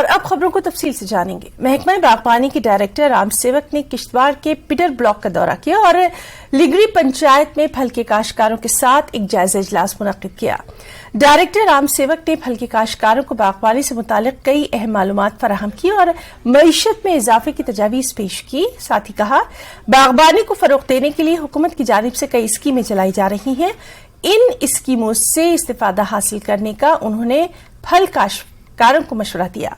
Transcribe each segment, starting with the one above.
और अब खबरों को तफसील से जानेंगे। महकमा बागबानी के डायरेक्टर राम सेवक ने किश्तवाड़ के पिटर ब्लॉक का दौरा किया और लिगरी पंचायत में फल के काश्तकारों के साथ एक जायजा इजलास मुनक्किद किया। डायरेक्टर राम सेवक ने फल के काश्तकारों को बागबानी से मुतालिक कई अहम मालूमात फराहम की और मईशत में इजाफे की तजावीज पेश की। साथ ही कहा, बागबानी को फरोग देने के लिए हुकूमत की जानिब से कई स्कीमें चलाई जा रही हैं। इन स्कीमों से इस्तिफादा हासिल करने का उन्होंने फल काश्तकारों को मशवरा दिया।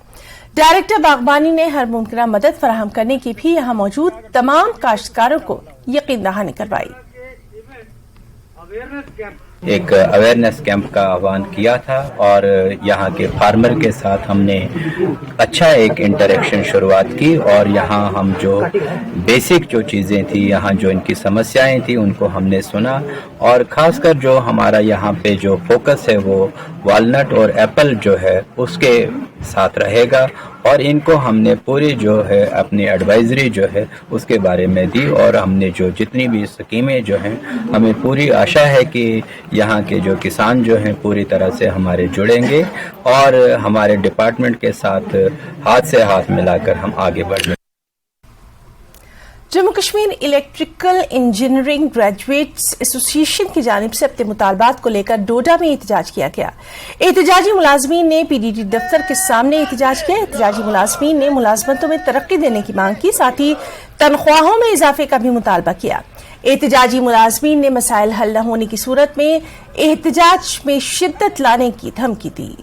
डायरेक्टर बागबानी ने हर मुमकिन मदद फराहम करने की भी यहां मौजूद तमाम काश्तकारों को यकीन दहानी करवाई। एक अवेयरनेस कैंप का आह्वान किया था और यहाँ के फार्मर के साथ हमने अच्छा एक इंटरेक्शन शुरुआत की और यहाँ हम जो बेसिक जो चीज़ें थी, यहाँ जो इनकी समस्याएं थी, उनको हमने सुना और ख़ासकर जो हमारा यहाँ पे जो फोकस है वो वालनट और एप्पल जो है उसके साथ रहेगा और इनको हमने पूरी जो है अपनी एडवाइजरी जो है उसके बारे में दी और हमने जो जितनी भी स्कीमें जो हैं, हमें पूरी आशा है कि यहाँ के जो किसान जो हैं पूरी तरह से हमारे जुड़ेंगे और हमारे डिपार्टमेंट के साथ हाथ से हाथ मिलाकर हम आगे बढ़ेंगे। Jammu Kashmir electrical engineering graduates association की जानिब से अपने मुतालबात को लेकर डोडा में एहतजाज किया गया। एहतजाजी मुलाजमीन ने पीडीडी दफ्तर के सामने एहतजाज किया। एहतजाजी मुलाजमीन ने मुलाजमतों में तरक्की देने की मांग की, साथ ही तनख्वाहों में इजाफे का भी मुतालबा किया। एहतजाजी मुलाजमीन ने मसाइल हल न होने की सूरत में एहतजाज में शिद्दत लाने की धमकी दी।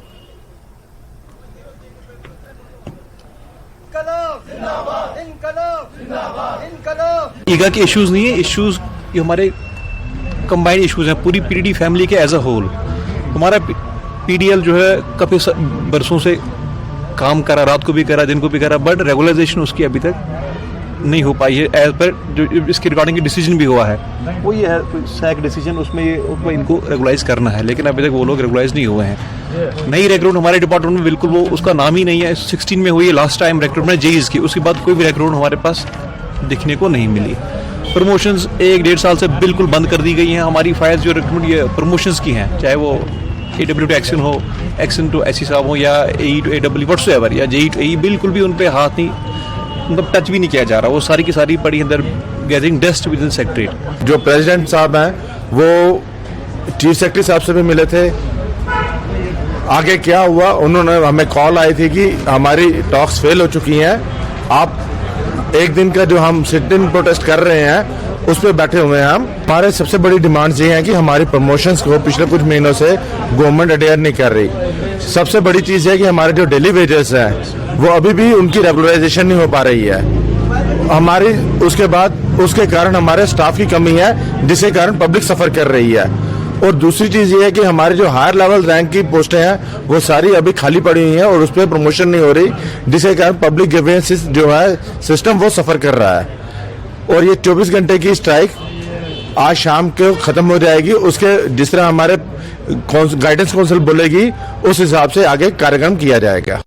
ईगा के इश्यूज नहीं है, इश्यूज ये हमारे कंबाइंड इश्यूज हैं पूरी पीडीडी फैमिली के एज अ होल। हमारा पीडीएल जो है काफी बरसों से काम करा, रात को भी करा, दिन को भी करा, बट रेगुलराइजेशन उसकी अभी तक नहीं हो पाई है। एज पर जो इसके रिगार्डिंग डिसीजन भी हुआ है वो ये है सैक डिसीजन, उसमें ये इनको रेगुलाइज करना है, लेकिन अभी तक वो लोग रेगुलाइज नहीं हुए हैं। नई रिक्रूट हमारे डिपार्टमेंट में बिल्कुल वो उसका नाम ही नहीं है। 16 में हुई है लास्ट टाइम रिक्रूटमेंट जेईज की, उसके बाद कोई भी रिक्रूट हमारे पास दिखने को नहीं मिली। प्रमोशंस 1-1.5 साल से बिल्कुल बंद कर दी गई हैं। हमारी फाइल्स जो रिक्रूटमेंट ये प्रमोशंस की हैं, चाहे वो AW टू एक्शन हो, एक्शन टू एससी साहब हो या AE टू AW व्हाट्सएवर या JE टू AE, बिल्कुल भी उन पे हाथ नहीं, मतलब टच भी नहीं किया जा रहा। वो सारी की सारी पड़ी अंदर gathering dust with in secretariat. जो प्रेसिडेंट साहब हैं वो चीफ सेक्रेटरी साहब से भी मिले थे। आगे क्या हुआ, उन्होंने हमें कॉल आई थी कि हमारी टॉक्स फेल हो चुकी हैं, आप एक दिन का जो हम सिट इन प्रोटेस्ट कर रहे हैं उस पर बैठे हुए हैं। हम हमारे सबसे बड़ी डिमांड्स ये हैं कि हमारी प्रमोशंस को पिछले कुछ महीनों से गवर्नमेंट अडेयर नहीं कर रही। सबसे बड़ी चीज़ है कि हमारे जो डेली वेजेस हैं वो अभी भी उनकी रेगुलराइजेशन नहीं हो पा रही है। हमारी उसके बाद उसके कारण हमारे स्टाफ की कमी है, जिसके कारण पब्लिक सफ़र कर रही है। और दूसरी चीज़ ये है कि हमारी जो हायर लेवल रैंक की पोस्टें हैं वो सारी अभी खाली पड़ी हुई हैं और उस पर प्रमोशन नहीं हो रही, जिसके कारण पब्लिक ग्रीवेंस जो है सिस्टम वो सफ़र कर रहा है। और ये 24 घंटे की स्ट्राइक आज शाम को ख़त्म हो जाएगी। उसके जिस तरह हमारे गाइडेंस काउंसिल बोलेगी उस हिसाब से आगे कार्यक्रम किया जाएगा।